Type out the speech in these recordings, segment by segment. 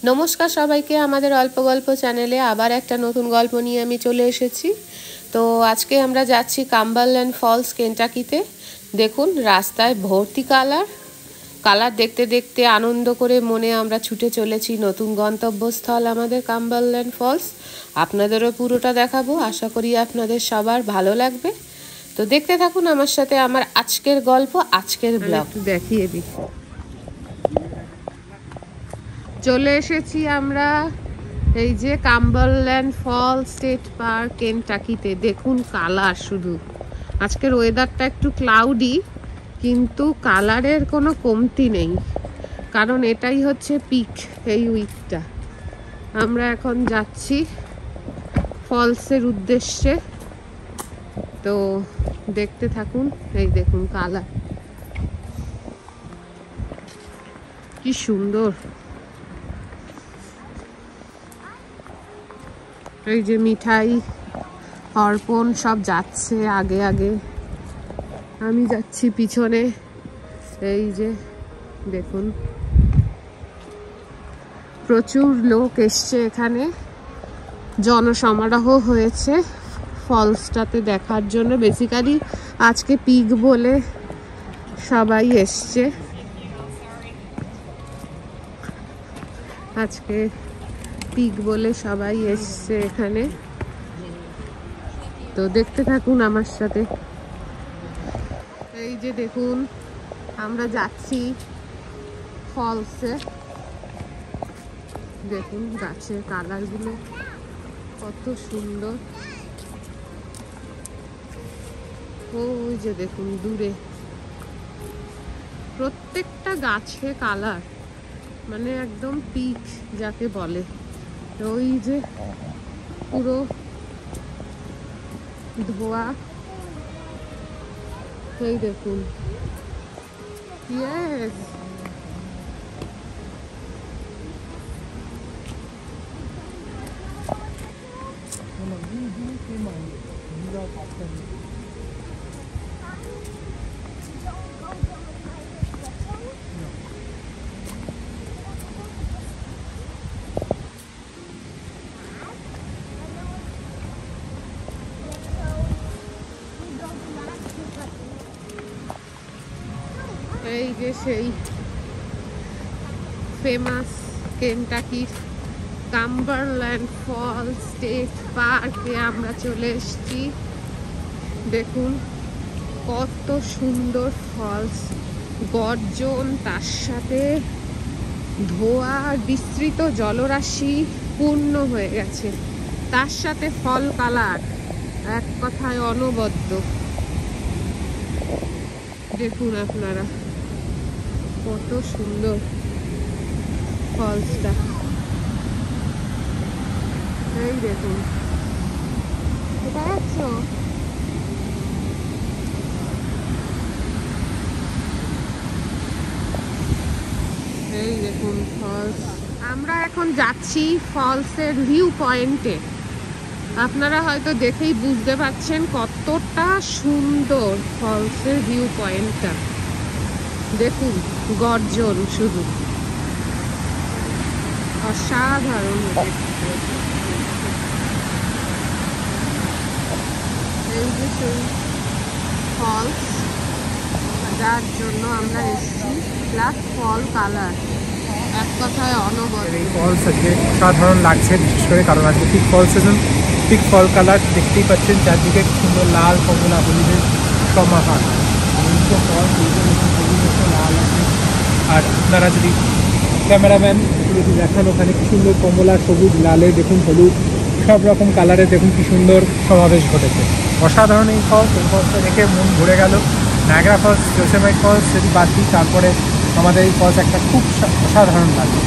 নমস্কার সবাইকে, আমাদের অল্প গল্প চ্যানেলে আবার একটা নতুন গল্প নিয়ে আমি চলে এসেছি। তো আজকে আমরা যাচ্ছি কাম্বারল্যান্ড ফলস, কেন্টাকিতে। দেখুন রাস্তায় ভর্তি কালার দেখতে দেখতে আনন্দ করে মনে আমরা ছুটে চলেছি নতুন গন্তব্যস্থল আমাদের কাম্বারল্যান্ড ফলস। আপনাদেরও পুরোটা দেখাবো, আশা করি আপনাদের সবার ভালো লাগবে। তো দেখতে থাকুন আমার সাথে আমার আজকের গল্প, আজকের ব্লগ। দেখিয়ে দিই, চলে এসেছি আমরা এই যে কাম্বারল্যান্ড ফলস স্টেট পার্ক, কেন্টাকিতে। দেখুন কালার, শুধু আজকের ওয়েদারটা একটু ক্লাউডি, কিন্তু কালারের কোনো কমতি নেই, কারণ এটাই হচ্ছে পিক এই উইকটা। আমরা এখন যাচ্ছি ফলসের উদ্দেশ্যে, তো দেখতে থাকুন। এই দেখুন কালার কি সুন্দর। এই যে মিঠাই, অর্পণ সব যাচ্ছে আগে আগে, আমি যাচ্ছি পিছনে। এই যে দেখুন প্রচুর লোক এসছে এখানে, জনসমারোহ হয়েছে ফলসটাতে দেখার জন্য। বেসিক্যালি আজকে পিক বলে সবাই এসছে, আজকে পিক বলে সবাই এসছে এখানে। তো দেখতে থাকুন আমার সাথে। এই যে দেখুন আমরা যাচ্ছি ফলসে, দেখুন গাছের কালারগুলো কত সুন্দর। ওই যে দেখুন দূরে প্রত্যেকটা গাছে কালার, মানে একদম পিক যাকে বলে। ওই যে পুরো ধোয়া, এই দেখুন। ইয়েস, এই যে সেই ফেমাস কেন্টাকির কাম্বারল্যান্ড ফলস স্টেট পার্কে আমরা চলে এসেছি। দেখুন কত সুন্দর ফলস, গর্জন, তার সাথে ধোয়া, বিস্তৃত জলরাশি পূর্ণ হয়ে গেছে, তার সাথে ফল কালার, এক কথায় অনবদ্য। দেখুন আপনারা কত সুন্দর ফলসটা, এই দেখুন। কোথায় যাচ্ছ? এই দেখুন ফলস। আমরা এখন যাচ্ছি ফলসের ভিউ পয়েন্টে। আপনারা হয়তো দেখেই বুঝতে পারছেন কতটা সুন্দর ফলসের ভিউ পয়েন্টটা। দেখুন গর্জন, শুধু অসাধারণ। এই যে সেই ফলস যার জন্য আমরা এসেছি, প্লাস ফল কালার, এক কথায় অনবদ্য। এই ফলস আজকে অসাধারণ লাগছে, বিশেষ করে কারণ আজকে ঠিক ফল সিজন, ঠিক ফল কালার দেখতেই পাচ্ছেন চারদিকে সুন্দর লাল, কমলা, হলুদের সমাহার। লাল আছে, আর আপনারা যদি ক্যামেরাম্যান যদি দেখান ওখানে কি সুন্দর কমলা, সবুজ, লালে, দেখুন হলুদ, সব রকম কালারে দেখুন কি সুন্দর সমাবেশ ঘটেছে। অসাধারণ এই ফলস, এই ফলসটা দেখে মন ভরে গেল। নায়াগ্রা ফলস, যোসেমাইট ফলস যদি বাদ দিই, তারপরে আমাদের এই ফলস একটা খুব অসাধারণ লাগছে।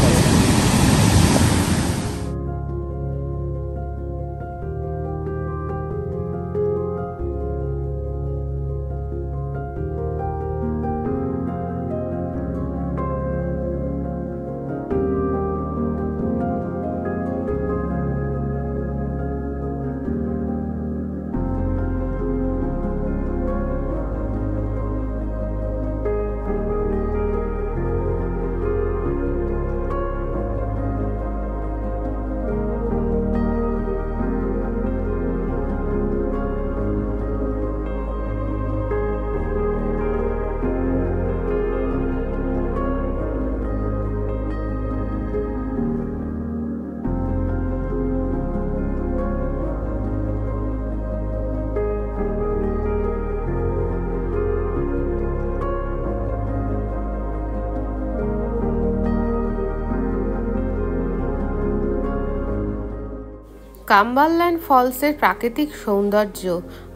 কাম্বারল্যান্ড ফলসের প্রাকৃতিক সৌন্দর্য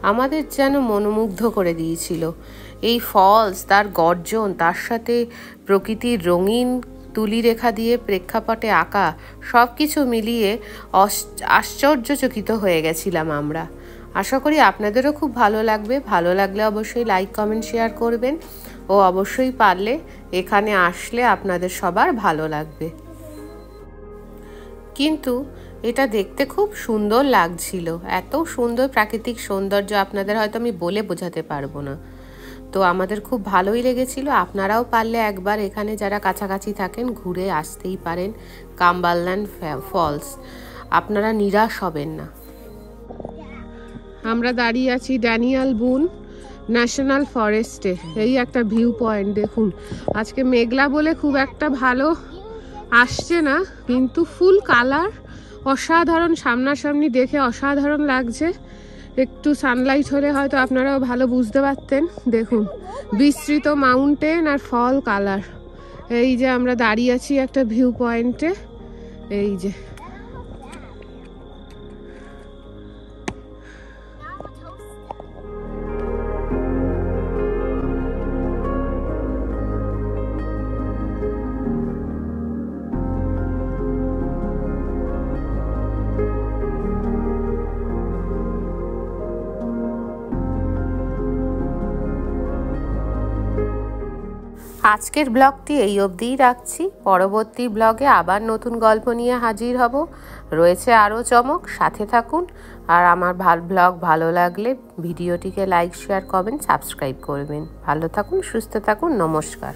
আমাদের যেন মনোমুগ্ধ করে দিয়েছিল। এই ফলস, তার গর্জন, তার সাথে প্রকৃতির রঙিন তুলিরেখা দিয়ে প্রেক্ষাপটে আঁকা সব কিছু মিলিয়ে আশ্চর্যচকিত হয়ে গেছিলাম আমরা। আশা করি আপনাদেরও খুব ভালো লাগবে। ভালো লাগলে অবশ্যই লাইক, কমেন্ট, শেয়ার করবেন ও অবশ্যই পারলে এখানে আসলে আপনাদের সবার ভালো লাগবে। কিন্তু এটা দেখতে খুব সুন্দর লাগছিল, এত সুন্দর প্রাকৃতিক সৌন্দর্য আপনাদের হয়তো আমি বলে বোঝাতে পারবো না। তো আমাদের খুব ভালোই লেগেছিল। আপনারাও পারলে একবার এখানে যারা কাছাকাছি থাকেন ঘুরে আসতেই পারেন কাম্বারল্যান্ড ফলস, আপনারা নিরাশ হবেন না। আমরা দাঁড়িয়ে আছি ড্যানিয়েল বুন ন্যাশনাল ফরেস্টে। এই একটা ভিউ পয়েন্ট দেখুন। আজকে মেঘলা বলে খুব একটা ভালো আসছে না, কিন্তু ফুল কালার অসাধারণ, সামনাসামনি দেখে অসাধারণ লাগছে। একটু সানলাইট হলে হয়তো আপনারাও ভালো বুঝতে পারতেন। দেখুন বিস্তৃত মাউন্টেন আর ফল কালার। এই যে আমরা দাঁড়িয়ে আছি একটা ভিউ পয়েন্টে, এই যে আজকের ব্লগটি এই অবধিই রাখছি। পরবর্তী ব্লগে আবার নতুন গল্প নিয়ে হাজির হব। রয়েছে আরও চমক, সাথে থাকুন। আর আমার ব্লগ ভালো লাগলে ভিডিওটিকে লাইক, শেয়ার, কমেন্ট, সাবস্ক্রাইব করবেন। ভালো থাকুন, সুস্থ থাকুন, নমস্কার।